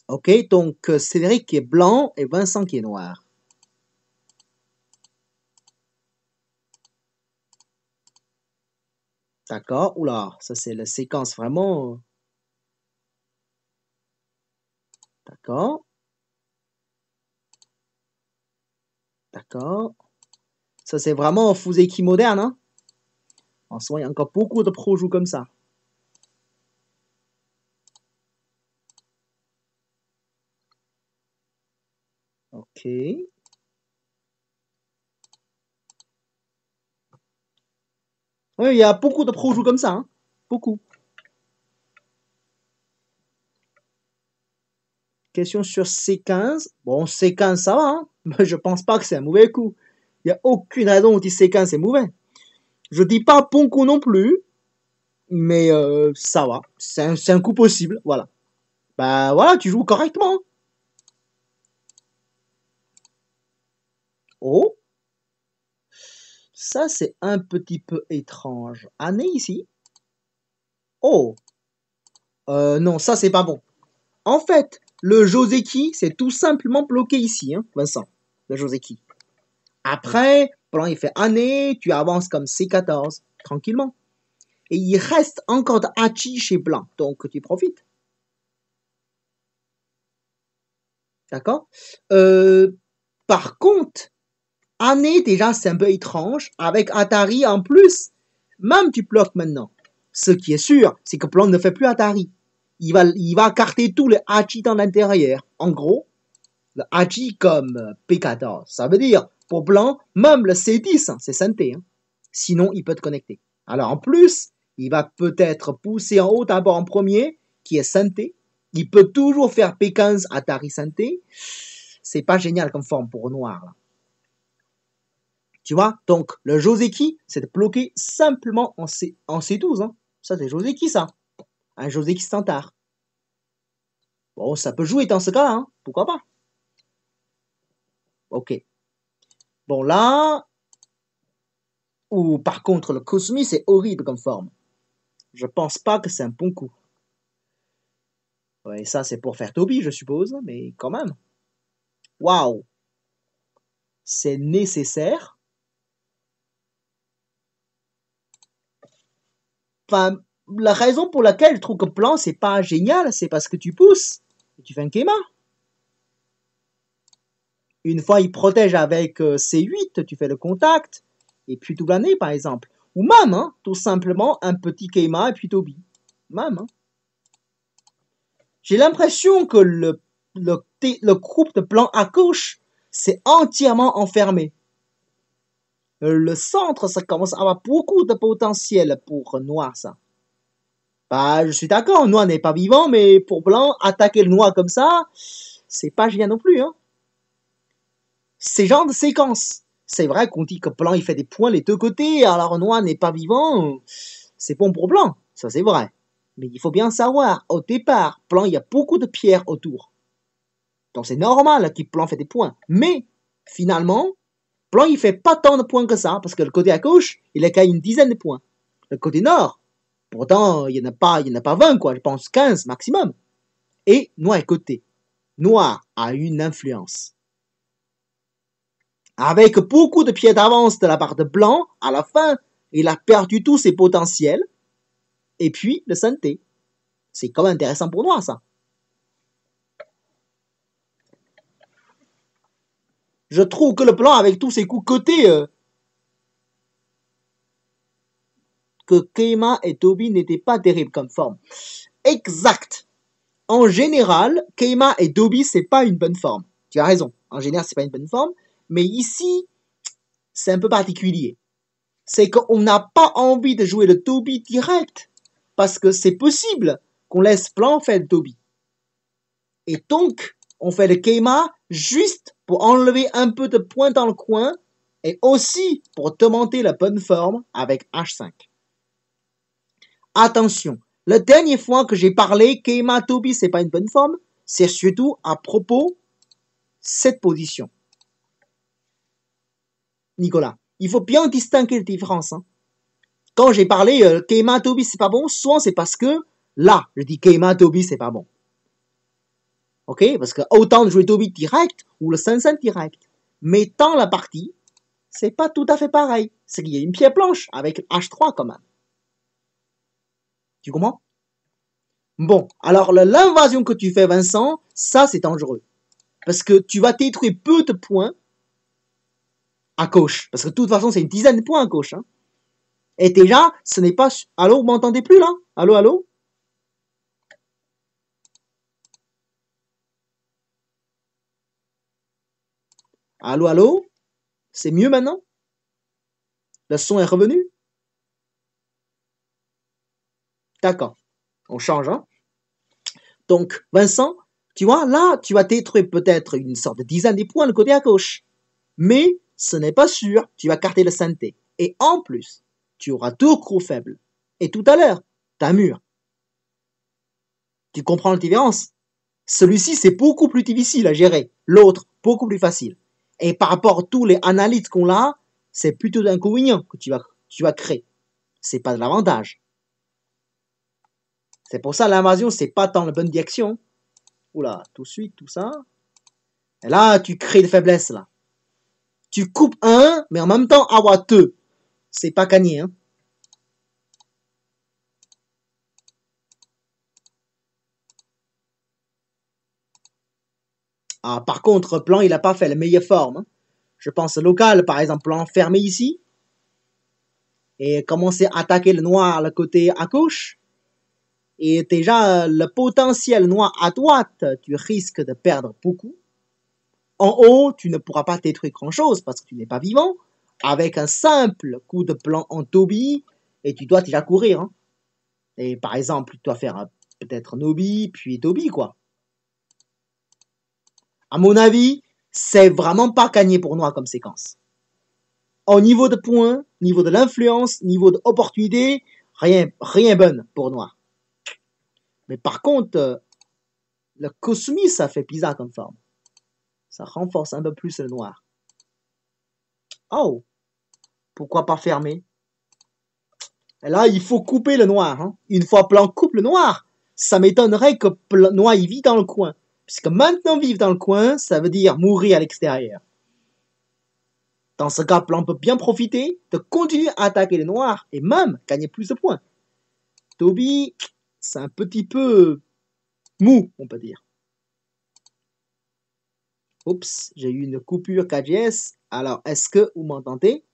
Ok, donc Cédric qui est blanc et Vincent qui est noir. D'accord, oula, ça c'est la séquence vraiment. D'accord, d'accord. Ça c'est vraiment Fuseki moderne, hein. En soi, il y a encore beaucoup de projets comme ça. Ok. Oui, il y a beaucoup de projets comme ça, hein. Beaucoup. Question sur C15. Bon, C15, ça va, hein. Mais je pense pas que c'est un mauvais coup. Il n'y a aucune raison où dit C15 c'est mauvais. Je dis pas bon coup non plus, mais ça va. C'est un coup possible, voilà. Bah voilà, tu joues correctement. Oh, ça c'est un petit peu étrange. Année ici. Oh, non, ça c'est pas bon. En fait, le Joseki, c'est tout simplement bloqué ici, hein, Vincent. Le Joseki. Après, pendant il fait année, tu avances comme C14, tranquillement. Et il reste encore de Hachi chez Blanc, donc tu profites. D'accord. euh, Par contre, année, déjà, c'est un peu étrange. Avec Atari en plus, même tu bloques maintenant. Ce qui est sûr, c'est que Blanc ne fait plus Atari. Il va carter tous les Hachi dans l'intérieur. En gros, le Hachi comme P14. Ça veut dire, pour Blanc, même le C10, hein, c'est synthé. Hein. Sinon, il peut te connecter. Alors en plus, il va peut-être pousser en haut d'abord en premier, qui est synthé. Il peut toujours faire P15 Atari synthé. C'est pas génial comme forme pour noir. Là. Tu vois. Donc le Joseki, c'est de bloquer simplement en C12. Hein. Ça, c'est Joseki, ça. Un Joseki standard. Bon, ça peut jouer dans ce cas-là. Hein. Pourquoi pas. Ok. Bon, là, ou par contre, le Cosmi, c'est horrible comme forme. Je pense pas que c'est un bon coup. Ouais, ça, c'est pour faire Toby, je suppose, mais quand même. Waouh! C'est nécessaire. Enfin, la raison pour laquelle je trouve que plan, c'est pas génial, c'est parce que tu pousses et tu fais un Kema. Une fois, il protège avec C8, tu fais le contact, et puis double année, par exemple. Ou même, hein, tout simplement, un petit Kema et puis Toby. Même, hein. J'ai l'impression que le groupe de plans à gauche, c'est entièrement enfermé. Le centre, ça commence à avoir beaucoup de potentiel pour noir, ça. Bah, je suis d'accord, noir n'est pas vivant, mais pour blanc, attaquer le noir comme ça, c'est pas génial non plus, hein. C'est genre de séquence. C'est vrai qu'on dit que blanc, il fait des points les deux côtés, alors noir n'est pas vivant, c'est bon pour blanc, ça c'est vrai. Mais il faut bien savoir, au départ, blanc, il y a beaucoup de pierres autour. Donc c'est normal qu'il blanc fait des points. Mais, finalement, blanc, il fait pas tant de points que ça, parce que le côté à gauche, il a qu'à une dizaine de points. Le côté nord, pourtant, il n'y en a pas 20, quoi, je pense 15 maximum. Et noir est côté. Noir a une influence. Avec beaucoup de pieds d'avance de la part de blanc, à la fin, il a perdu tous ses potentiels. Et puis, le synthé. C'est quand même intéressant pour noir, ça. Je trouve que le blanc, avec tous ses coups côtés, que Keima et Toby n'étaient pas terribles comme forme. Exact. En général, Keima et Toby, c'est pas une bonne forme. Tu as raison. En général, c'est pas une bonne forme. Mais ici, c'est un peu particulier. C'est qu'on n'a pas envie de jouer le Toby direct. Parce que c'est possible qu'on laisse plan faire le Toby. Et donc, on fait le Keima juste pour enlever un peu de points dans le coin et aussi pour te monter la bonne forme avec H5. Attention, la dernière fois que j'ai parlé, Keima Toby, c'est pas une bonne forme, c'est surtout à propos cette position. Nicolas, il faut bien distinguer les différences. Hein. Quand j'ai parlé Keima Toby, c'est pas bon, soit c'est parce que là, je dis Keima Toby, c'est pas bon. Ok? Parce que autant de jouer Toby direct ou le Sensen direct. Mais dans la partie, c'est pas tout à fait pareil. C'est qu'il y a une pièce blanche avec H3 quand même. Tu comprends? Bon, alors l'invasion que tu fais, Vincent, ça c'est dangereux. Parce que tu vas détruire peu de points à gauche. Parce que de toute façon, c'est une dizaine de points à gauche. Hein. Et déjà, ce n'est pas... Allô, vous m'entendez plus là? Allô, allô? Allô, allô? C'est mieux maintenant? Le son est revenu? D'accord. On change, hein? Donc, Vincent, tu vois, là, tu vas détruire peut-être une sorte de dizaine de points le côté à gauche. Mais ce n'est pas sûr, tu vas carter le synthé. Et en plus, tu auras deux crocs faibles. Et tout à l'heure, t'as un mur. Tu comprends la différence? Celui-ci, c'est beaucoup plus difficile à gérer. L'autre, beaucoup plus facile. Et par rapport à tous les analyses qu'on a, c'est plutôt d'inconvénient que tu vas créer. C'est pas de l'avantage. C'est pour ça l'invasion, c'est pas dans la bonne direction. Oula, tout de suite, tout ça. Et là, tu crées des faiblesses, là. Tu coupes un, mais en même temps, avoir deux. C'est pas gagné, hein. Ah, par contre, plan, il a pas fait la meilleure forme. Hein. Je pense local, par exemple, plan fermé ici. Et commencer à attaquer le noir, le côté à gauche. Et déjà, le potentiel noir à droite, tu risques de perdre beaucoup. En haut, tu ne pourras pas détruire grand-chose parce que tu n'es pas vivant. Avec un simple coup de plan en Toby, et tu dois déjà courir. Hein. Et par exemple, tu dois faire peut-être Nobi, puis Toby, quoi. À mon avis, c'est vraiment pas gagné pour Noir comme séquence. Au niveau de points, niveau de l'influence, niveau d'opportunité, rien bon pour Noir. Mais par contre, le Kosumi, ça fait bizarre comme forme. Ça renforce un peu plus le Noir. Oh, pourquoi pas fermer? Et là, il faut couper le Noir. Hein. Une fois Plan coupe le Noir, ça m'étonnerait que Noir il vit dans le coin. Puisque maintenant vivre dans le coin, ça veut dire mourir à l'extérieur. Dans ce cas, Plan peut bien profiter de continuer à attaquer les noirs et même gagner plus de points. Toby, c'est un petit peu mou, on peut dire. Oups, j'ai eu une coupure KGS. Alors, est-ce que vous m'entendez?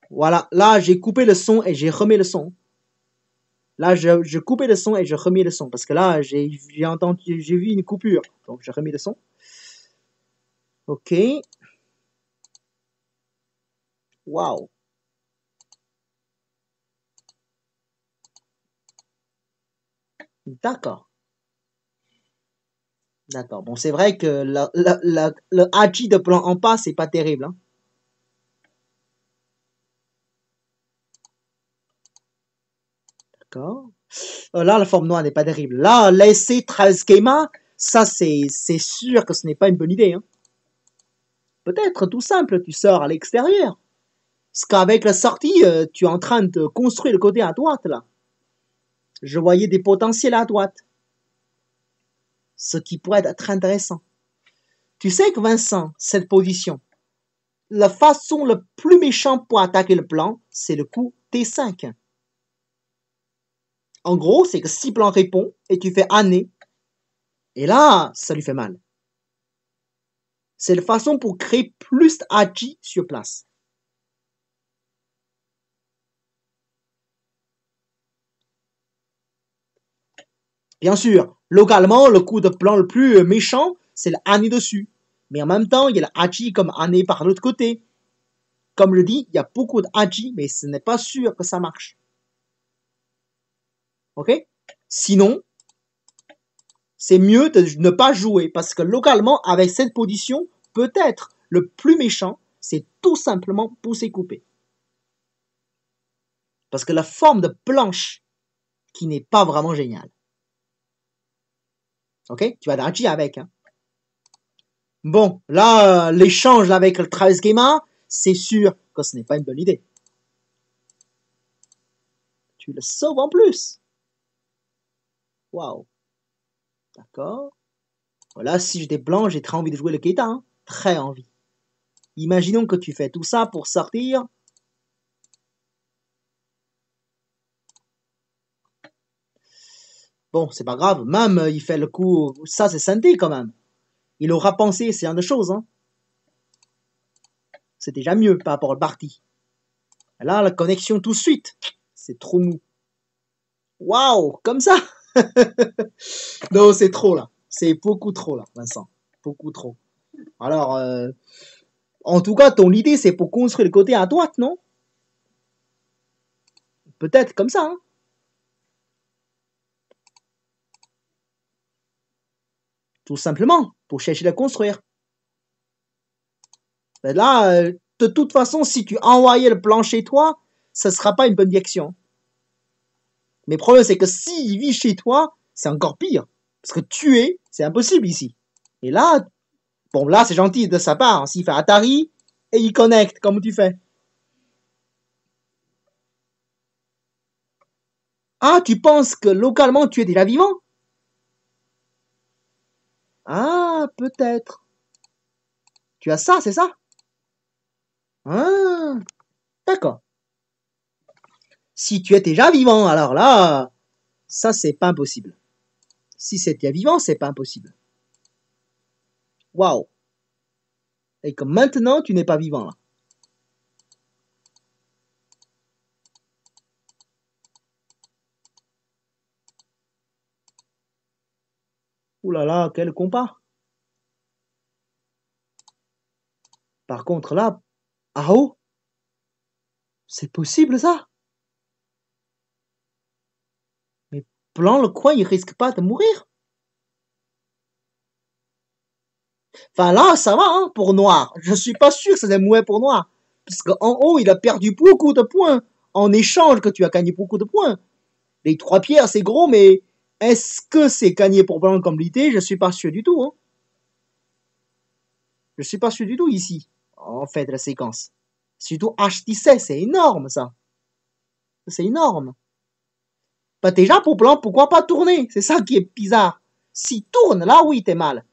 Voilà, là, j'ai coupé le son et j'ai remis le son. Là, je coupais le son et je remis le son. Parce que là, j'ai vu une coupure. Donc, je remis le son. Ok. Waouh. D'accord. D'accord. Bon, c'est vrai que le Hachi de plan en pas, c'est pas terrible. Hein. D'accord. Là, la forme noire n'est pas terrible. Là, laisser 13 schémas, ça, c'est sûr que ce n'est pas une bonne idée. Hein. Peut-être tout simple, tu sors à l'extérieur. Parce qu'avec la sortie, tu es en train de construire le côté à droite, là. Je voyais des potentiels à droite. Ce qui pourrait être intéressant. Tu sais que Vincent, cette position, la façon le plus méchante pour attaquer le plan, c'est le coup T5. En gros, c'est que si plan répond et tu fais année, et là, ça lui fait mal. C'est la façon pour créer plus d'Hachi sur place. Bien sûr, localement, le coup de plan le plus méchant, c'est le année dessus. Mais en même temps, il y a le Hachi comme année par l'autre côté. Comme je dis, il y a beaucoup de Hachi, mais ce n'est pas sûr que ça marche. Ok? Sinon, c'est mieux de ne pas jouer parce que localement, avec cette position, peut-être le plus méchant, c'est tout simplement pousser couper. Parce que la forme de planche qui n'est pas vraiment géniale. Ok? Tu vas d'Hachi avec. Hein. Bon, là, l'échange avec le 13 Gema, c'est sûr que ce n'est pas une bonne idée. Tu le sauves en plus. Waouh. D'accord. Voilà, si j'étais blanc, j'ai très envie de jouer le Keita. Hein. Très envie. Imaginons que tu fais tout ça pour sortir. Bon, c'est pas grave. Même, il fait le coup. Ça, c'est synthé quand même. Il aura pensé ce genre de choses. Hein. C'est déjà mieux par rapport au Barty. Là, la connexion tout de suite. C'est trop mou. Waouh, comme ça. Non, c'est trop là. C'est beaucoup trop là, Vincent. Beaucoup trop. Alors, en tout cas, ton idée, c'est pour construire le côté à droite, non? Peut-être comme ça, hein? Tout simplement, pour chercher à construire. Ben là, de toute façon, si tu envoyais le plan chez toi, ça ne sera pas une bonne direction. Mais le problème, c'est que s'il vit chez toi, c'est encore pire. Parce que tuer, c'est impossible ici. Et là, bon, là, c'est gentil de sa part. Hein. S'il fait Atari, et il connecte, comme tu fais. Ah, tu penses que localement, tu es déjà vivant? Ah, peut-être. Tu as ça, c'est ça? Ah, d'accord. Si tu es déjà vivant, alors là, ça, c'est pas impossible. Si c'était vivant, c'est pas impossible. Waouh. Et que maintenant, tu n'es pas vivant, là. Ouh là là, quel compas. Par contre, là, ah oh, c'est possible, ça? Mais Blanc, le coin, il risque pas de mourir. Enfin, là, ça va, hein, pour Noir. Je suis pas sûr que ça va mourir pour Noir. Parce qu'en haut, il a perdu beaucoup de points. En échange que tu as gagné beaucoup de points. Les 3 pierres, c'est gros, mais est-ce que c'est gagné pour Blanc comme l'idée? Je suis pas sûr du tout. Hein. Je suis pas sûr du tout ici, en fait, la séquence. Surtout H17, c'est énorme, ça. C'est énorme. Bah déjà, pour Blanc, pourquoi pas tourner? C'est ça qui est bizarre. S'il tourne, là, oui, t'es mal.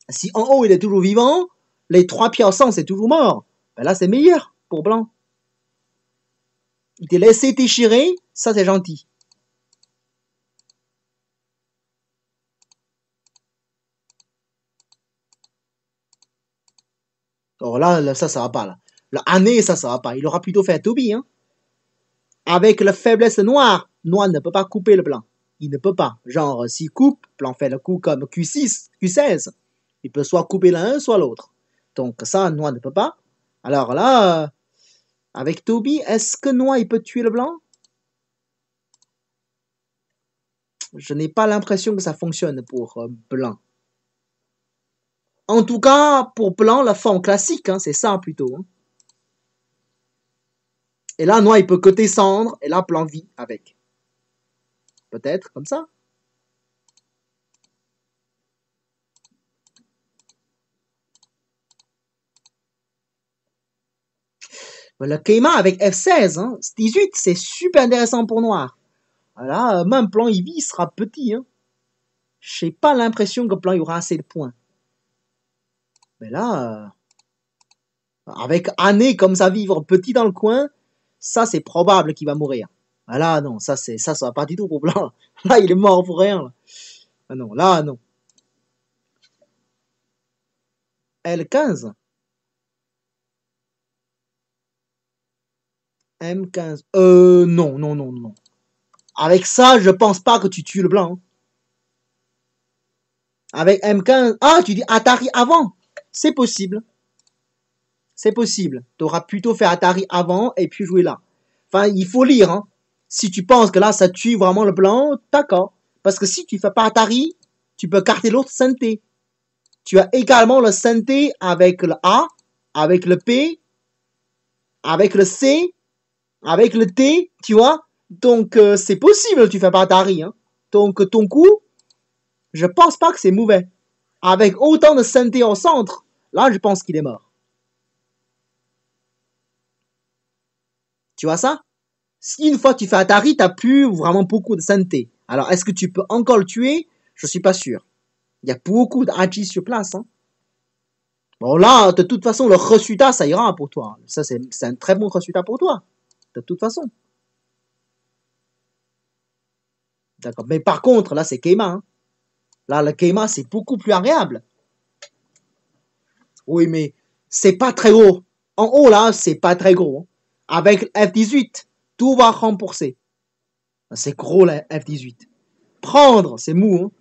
Si en haut, il est toujours vivant, les 3 pierres sans, c'est toujours mort. Ben là, c'est meilleur pour Blanc. Il t'est laissé déchirer, ça, c'est gentil. Alors là, ça va pas, là. Le année, ça va pas. Il aura plutôt fait un Toby, hein. Avec la faiblesse noire, Noir ne peut pas couper le blanc. Il ne peut pas. Genre, s'il coupe, blanc fait le coup comme Q6, Q16. Il peut soit couper l'un, soit l'autre. Donc ça, Noir ne peut pas. Alors là, avec Toby, est-ce que Noir il peut tuer le blanc? Je n'ai pas l'impression que ça fonctionne pour blanc. En tout cas, pour blanc, la forme classique, hein, c'est ça plutôt. Hein. Et là, Noir il peut que descendre, et là, blanc vit avec. Peut-être comme ça. Le Keima avec F16, hein, 18, c'est super intéressant pour Noir. Là, même plan Eevee sera petit. Hein. Je n'ai pas l'impression que plan il y aura assez de points. Mais là, avec Année comme ça vivre petit dans le coin, ça c'est probable qu'il va mourir. Ah là, non, ça va pas du tout pour Blanc. Là, il est mort pour rien. Là. Ah non, là, non. L15. M15. Non, non, non, non. Avec ça, je pense pas que tu tues le blanc. Hein. Avec M15. Ah, tu dis Atari avant. C'est possible. C'est possible. Tu auras plutôt fait Atari avant et puis jouer là. Enfin, il faut lire. Hein. Si tu penses que là, ça tue vraiment le blanc, d'accord. Parce que si tu fais pas Atari, tu peux carter l'autre synthé. Tu as également le synthé avec le A, avec le P, avec le C, avec le T, tu vois. Donc, c'est possible que tu fais pas Atari. Hein. Donc, ton coup, je pense pas que c'est mauvais. Avec autant de synthé au centre, là, je pense qu'il est mort. Tu vois ça? Si une fois tu fais Atari, t'as plus vraiment beaucoup de santé. Alors, est-ce que tu peux encore le tuer? Je suis pas sûr. Il y a beaucoup d'Hachi sur place, hein. Bon, là, de toute façon, le Resuta, ça ira pour toi. Ça, c'est un très bon Resuta pour toi. De toute façon. D'accord. Mais par contre, là, c'est Keima, hein. Là, le Keima, c'est beaucoup plus agréable. Oui, mais c'est pas très gros. En haut, là, c'est pas très gros, hein. Avec F18, tout va rembourser. C'est gros, la F18. Prendre, c'est mou, hein.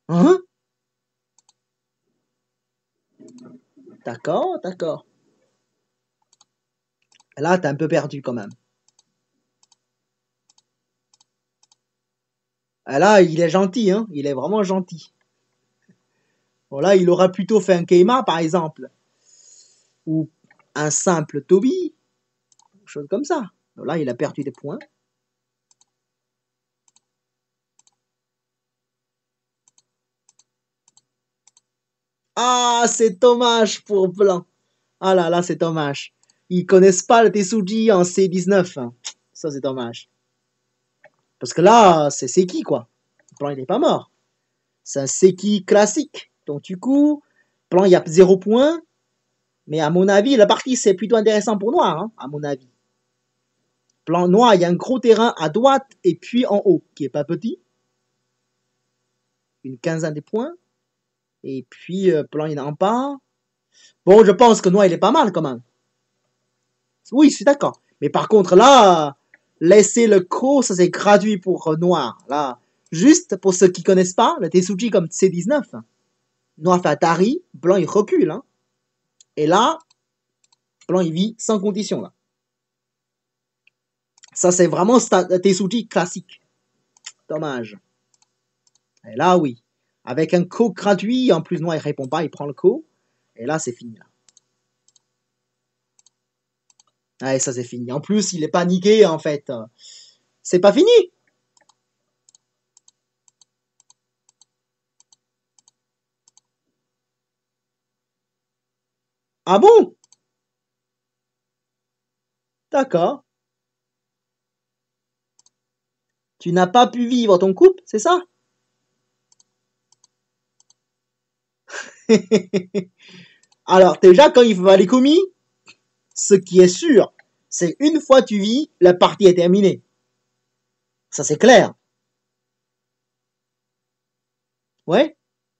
Hein? D'accord, d'accord. Là, t'es un peu perdu quand même. Là, il est gentil, hein. Il est vraiment gentil. Bon, là, il aura plutôt fait un Keima, par exemple. Ou un simple Toby. Chose comme ça. Donc là, il a perdu des points. Ah, c'est dommage pour Blanc. Ah là là, c'est dommage. Ils connaissent pas le Tetsuji en C19, hein. Ça, c'est dommage. Parce que là, c'est Seki, quoi. Blanc, il est pas mort. C'est un Seki classique. Donc, du coup, Blanc, il y a 0 points. Mais à mon avis, la partie, c'est plutôt intéressant pour Noir, hein, à mon avis. Blanc, Noir, il y a un gros terrain à droite et puis en haut, qui est pas petit. Une quinzaine de points. Et puis, Blanc, il est en bas. Bon, je pense que Noir, il est pas mal, quand même. Oui, je suis d'accord. Mais par contre, là, laisser le Ko, ça c'est gratuit pour Noir. Là, juste pour ceux qui connaissent pas, le Tetsuji comme C19. Noir fait Atari, Blanc il recule, hein. Et là, Blanc il vit sans condition, là. Ça c'est vraiment Tetsuji classique. Dommage. Et là, oui. Avec un Ko gratuit, en plus Noir il répond pas, il prend le Ko. Et là, c'est fini, là. Ouais, ça c'est fini. En plus, il est paniqué, en fait. C'est pas fini. Ah bon? D'accord. Tu n'as pas pu vivre ton couple, c'est ça? Alors, déjà, quand il va les commis, ce qui est sûr, c'est une fois tu vis, la partie est terminée. Ça, c'est clair. Ouais,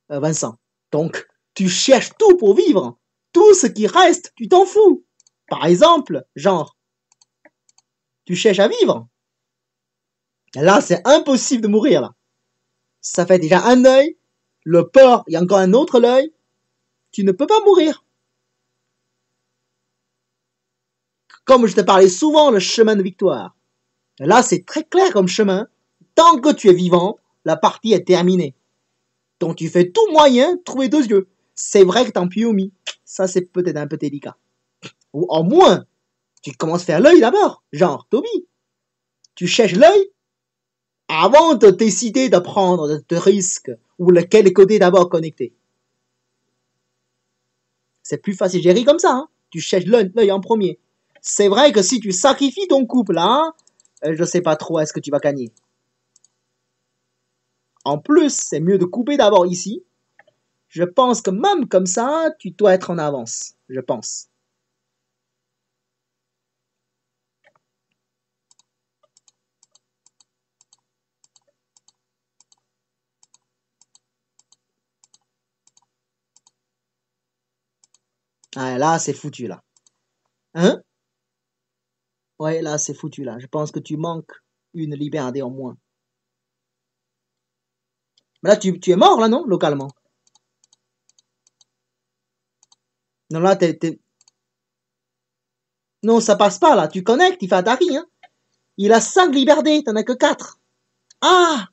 Vincent. Donc, tu cherches tout pour vivre. Tout ce qui reste, tu t'en fous. Par exemple, genre, tu cherches à vivre. Là, c'est impossible de mourir, là. Ça fait déjà un œil. Le porc, il y a encore un autre œil. Tu ne peux pas mourir. Comme je te parlais souvent, le chemin de victoire. Là, c'est très clair comme chemin. Tant que tu es vivant, la partie est terminée. Donc tu fais tout moyen de trouver 2 yeux. C'est vrai que t'en Piyomi. Ça, c'est peut-être un peu délicat. Ou au moins, tu commences à faire l'œil d'abord. Genre, Toby, tu cherches l'œil avant de décider de prendre de risques ou lequel côté d'abord connecté. C'est plus facile à gérer comme ça, hein. Tu cherches l'œil en premier. C'est vrai que si tu sacrifies ton couple là, je sais pas trop est-ce que tu vas gagner. En plus, c'est mieux de couper d'abord ici. Je pense que même comme ça, tu dois être en avance. Je pense. Ah, là, c'est foutu, là. Hein? Ouais, là, c'est foutu, là. Je pense que tu manques une liberdé en moins. Mais là, tu es mort, là, non? Localement. Non, là, non, ça passe pas, là. Tu connectes, il fait Atari, hein. Il a 5 liberdés, t'en as que 4. Ah!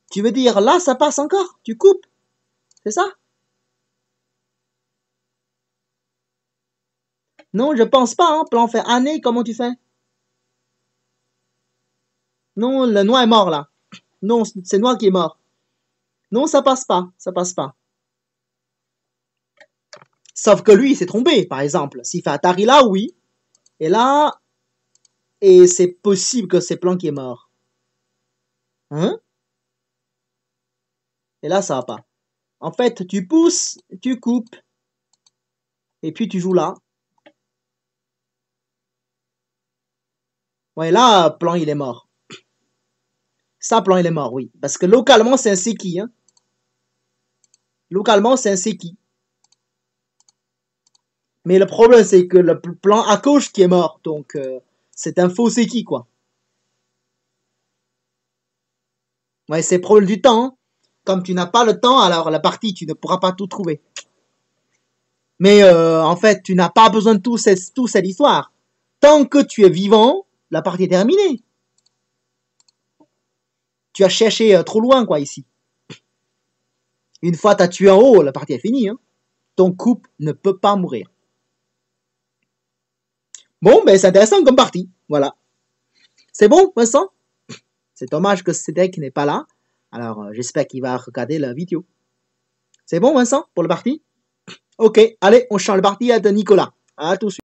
Tu veux dire, là, ça passe encore? Tu coupes? C'est ça? Non, je pense pas, hein. Plan fait année, comment tu fais? Non, le noir est mort, là. Non, c'est noir qui est mort. Non, ça passe pas. Ça passe pas. Sauf que lui, il s'est trompé, par exemple. S'il fait Atari là, oui. Et là, et c'est possible que c'est Plan qui est mort. Hein? Et là, ça va pas. En fait, tu pousses, tu coupes, et puis tu joues là. Ouais, là, Plan, il est mort. Ça, Plan, il est mort, oui. Parce que localement, c'est un Seki. Hein. Localement, c'est un Seki. Mais le problème, c'est que le plan à gauche qui est mort. Donc, c'est un faux Seki, quoi. Ouais, c'est le problème du temps. Hein. Comme tu n'as pas le temps, alors la partie, tu ne pourras pas tout trouver. Mais en fait, tu n'as pas besoin de tout cette histoire. Tant que tu es vivant, la partie est terminée. Tu as cherché trop loin, quoi, ici. Une fois tu as tué en haut, la partie est finie. Hein. Ton couple ne peut pas mourir. Bon, ben c'est intéressant comme partie. Voilà. C'est bon, Vincent? C'est dommage que Cédric n'est pas là. Alors, j'espère qu'il va regarder la vidéo. C'est bon, Vincent, pour le parti? Ok, allez, on change le parti à de Nicolas. À tout de suite.